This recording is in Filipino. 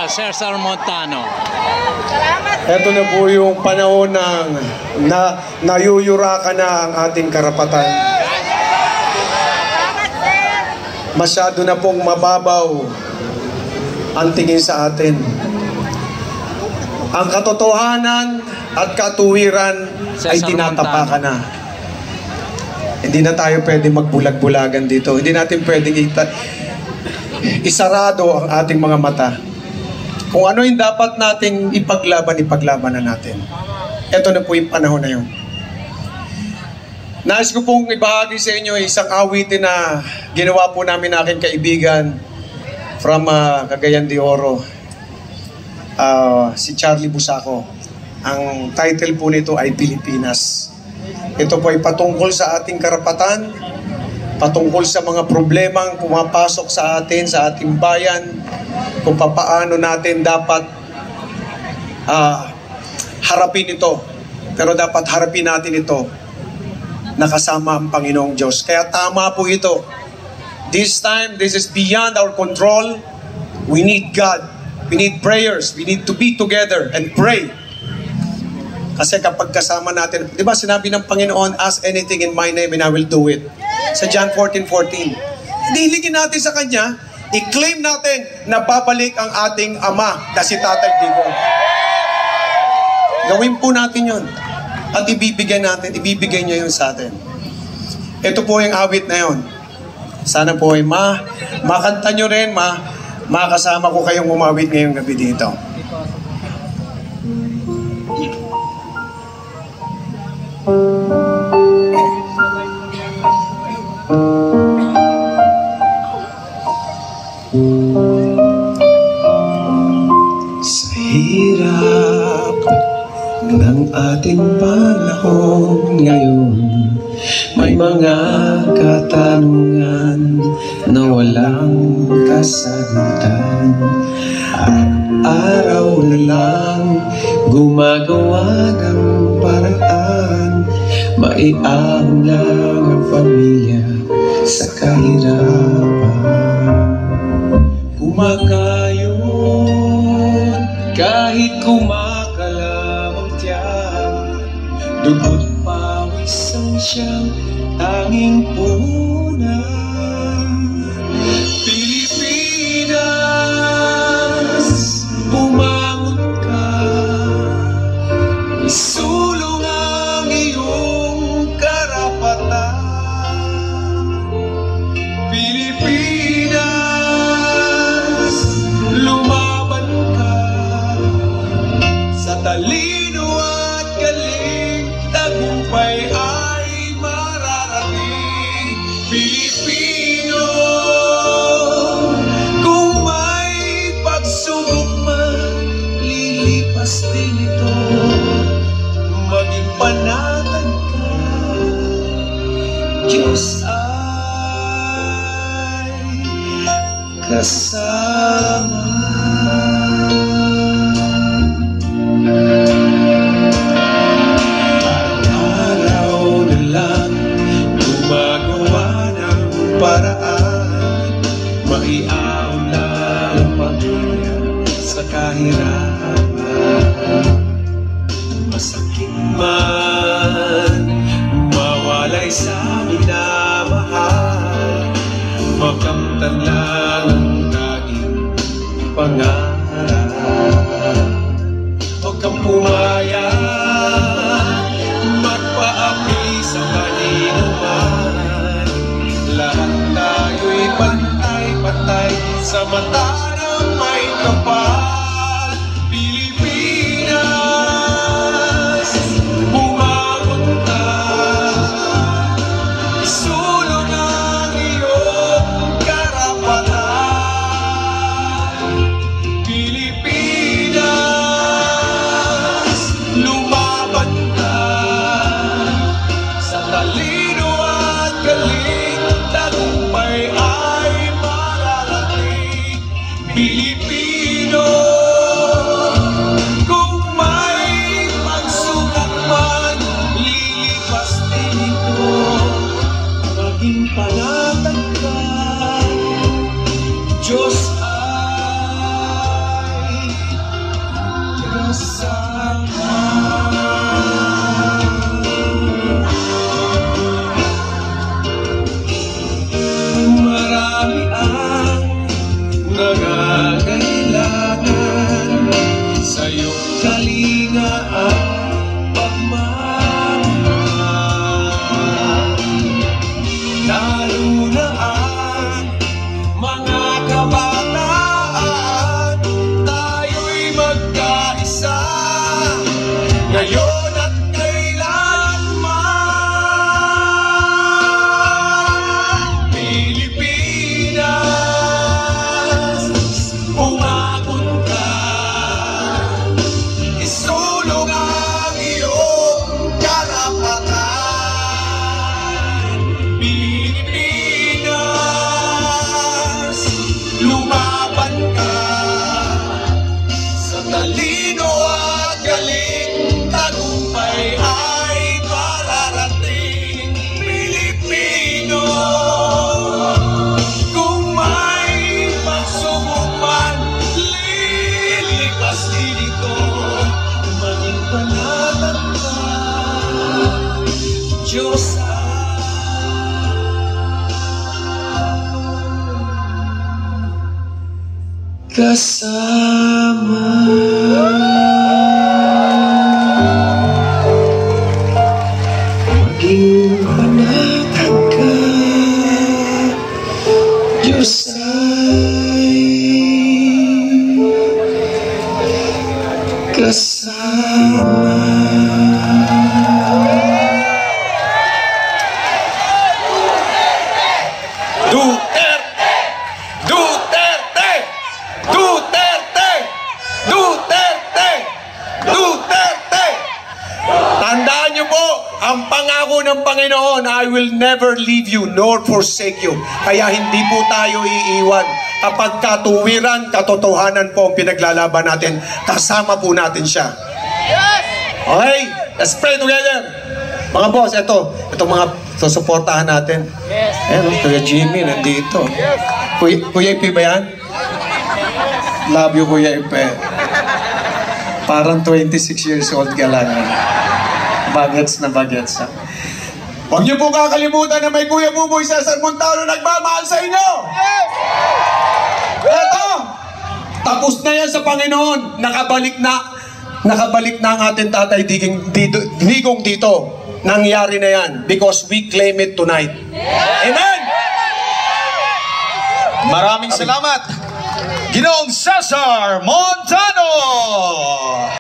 Cesar Montano. Ito na po yung panahon ng nayuyurakan na ang ating karapatan. Masyado na pong mababaw ang tingin sa atin. Ang katotohanan at katuwiran ay tinatapakan na. Hindi na tayo pwede magbulag-bulagan dito. Hindi natin pwedeng isarado ang ating mga mata. Kung ano yung dapat nating ipaglaban na natin. Ito na po yung panahon na yun. Nais ko pong ibahagi sa inyo isang awitin na ginawa po namin aking kaibigan from Cagayan de Oro. Si Charlie Busaco. Ang title po nito ay Pilipinas. Ito po ay patungkol sa ating karapatan, patungkol sa mga problemang pumapasok sa atin, sa ating bayan, kung paano natin dapat harapin ito. Pero dapat harapin natin ito nakasama ang Panginoong Diyos. Kaya tama po ito. This time, this is beyond our control. We need God. We need prayers. We need to be together and pray. Kasi kapag kasama natin, di ba sinabi ng Panginoon, ask anything in my name and I will do it. Sa John 14:14. Diligin natin sa Kanya, i-claim natin na babalik ang ating Ama na si Tatay Digong. Gawin po natin yun. At ibibigay niya yun sa atin. Ito po yung awit na yun. Sana po ay makanta nyo rin, makasama ko kayong umawit ngayong gabi dito. Sa hirap ng ating panahon ngayon, may mga katanungan na walang kasagutan. Araw na lang gumagawa ng paraan, maiahon lang ang pamilya sa kahirapan. Kumakayod kahit kumakalamang tiyan, dugo't pawis ang siyang tanging punan. Pilipinas, bumangon ka, isulong ang iyong karapatan. Pilipinas, lumaban ka, sa talino at galing, tagumpay ay mararating. Pilipino, kung may pagsubok man, lilipas din ito. Maging panatag ka, Diyos ay kasama. Araw na lang gumagawa ng paraan, maiahon lang ang pamilya sa kahirapan. Masakit man mawalay sa minamahal, makamtan lang ang tanging pangarap. Huwag kang pumaya, magpaapi sa kanino man. Lahat tayo'y pantay-pantay sa mata ng may kapal. Pilipinas, bumangon ka, isulong ang iyong karapatan. Pilipinas, lumaban ka, sa talino at galing, tagumpay ay mararating. Pilipino, kung may pagsubok man, lilipas din ito. Maging panatag ka, Diyos ay nangangailangan sa iyong kalinga at pagmamahal. Lalo na ang mga kabataan, tayo'y magkaisa ngayon at kailanman. Pilipinas, umabot ka, isulong ang iyong karapatan. Pilipinas, lumaban ka sa talino at galing, tagumpay ay mararating. Pilipino, kung may pagsubok man, lilipas din ito. Maging panatag ka, Diyos kasama. Maging panatag ka, Diyos ay kasama. Duterte! Duterte! Duterte! Duterte! Duterte! Tandaan niyo po, ang pangako ng Panginoon, I will never leave you nor forsake you. Kaya hindi po tayo iiwan. Kapag katuwiran, katotohanan po ang pinaglalaban natin, kasama po natin siya. Okay? Let's pray together. Mga boss, ito mga susuportahan natin. Ayan, Kuya Jimmy, nandito. Kuya Ipe ba yan? Love you, Kuya Ipe. Parang 26 years old ka lang. Bagets na bagets. Huwag niyo po kakalimutan na may Kuya Buboy Cesar Montano nagmamahal sa inyo. Eto, tapos na yan sa Panginoon. Nakabalik na ang ating tatay Digong dito. Nangyari na yan because we claim it tonight. Amen! Maraming salamat, Ginoong Cesar Montano.